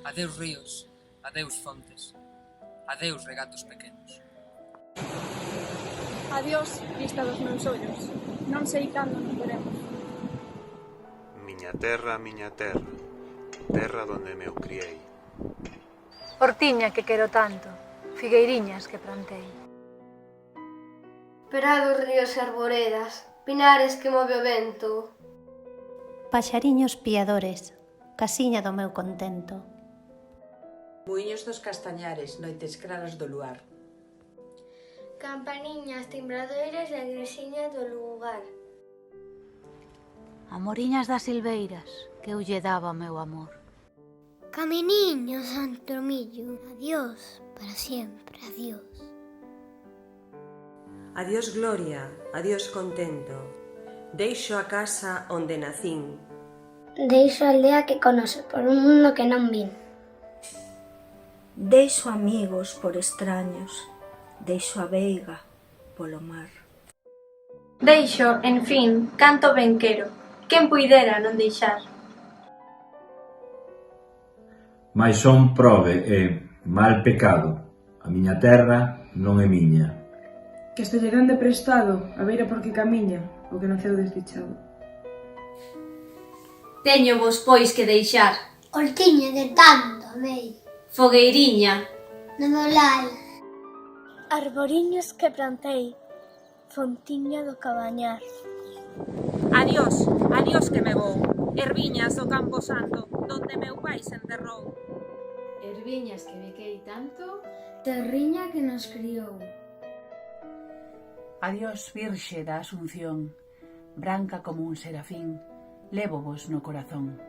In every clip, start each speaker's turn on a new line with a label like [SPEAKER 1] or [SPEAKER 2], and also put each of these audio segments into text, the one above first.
[SPEAKER 1] Adeus ríos, adeus fontes, adeus regatos pequenos.
[SPEAKER 2] Adiós, vista dos meus ollos, non sei cando nos veremos.
[SPEAKER 3] Miña terra, terra donde me criei.
[SPEAKER 4] Hortiña que quero tanto, figueiriñas que plantei.
[SPEAKER 5] Prados, ríos e arboredas, pinares que move o vento.
[SPEAKER 6] Paxariños piadores, casiña do meu contento.
[SPEAKER 7] Muiños dos castañares, noites claras do luar.
[SPEAKER 5] Campaniñas timbradoiras da igresiña do lugar.
[SPEAKER 4] Amoriñas das silveiras que eu lle daba o meu amor.
[SPEAKER 5] Caminiño, Santo Millo, adiós, para sempre, adiós.
[SPEAKER 7] Adiós gloria, adiós contento. Deixo a casa onde nacín.
[SPEAKER 5] Deixo a aldea que conoce por un mundo que non vin.
[SPEAKER 8] Deixo amigos por extraños. Deixo a veiga polo mar.
[SPEAKER 2] Deixo, en fin, canto ben quero, quen puidera non deixar.
[SPEAKER 9] Mais son probe e mal pecado, a miña terra non é miña.
[SPEAKER 10] Que este lle de prestado, a beira por que camiña, o que naceu desdichado.
[SPEAKER 11] Teño vos pois que deixar.
[SPEAKER 5] Hortiña de tanto amei.
[SPEAKER 11] Fogueiriña.
[SPEAKER 5] No meu lai.
[SPEAKER 2] Arboriños que plantei, fontiña do cabañar.
[SPEAKER 12] Adiós, adiós que me vou, erviñas do Campo Santo, donde meu pai se enterrou.
[SPEAKER 11] Erviñas que bequei tanto,
[SPEAKER 5] Terriña que nos criou.
[SPEAKER 13] Adiós, Virxe da Asunción, branca como un serafín, lévovos no corazón.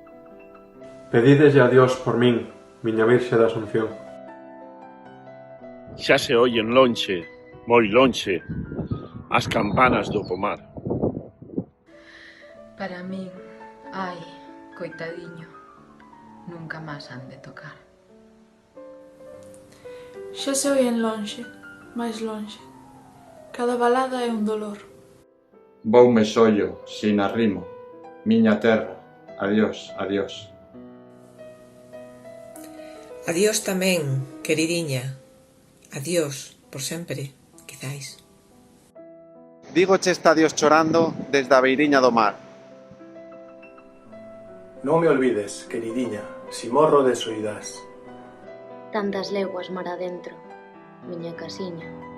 [SPEAKER 14] Pedídeslle a Dios por min, miña Virxe da Asunción.
[SPEAKER 15] Xa se oyen lonxe, moi lonxe, as campanas do pomar.
[SPEAKER 16] Para min, ai, coitadiño, nunca máis han de tocar.
[SPEAKER 2] Xa se oyen lonxe, máis lonxe. Cada balada é un dolor.
[SPEAKER 17] Voume sollo, sin arrimo, miña terra, adiós, adiós.
[SPEAKER 7] Adiós tamén, queridiña. Adiós, por sempre, quizáis.
[SPEAKER 17] Dígoche está Dios chorando desde a beiriña do mar.
[SPEAKER 14] Non me olvides, queridiña, si morro de soidás.
[SPEAKER 5] Tantas leguas mar adentro, miña casiña.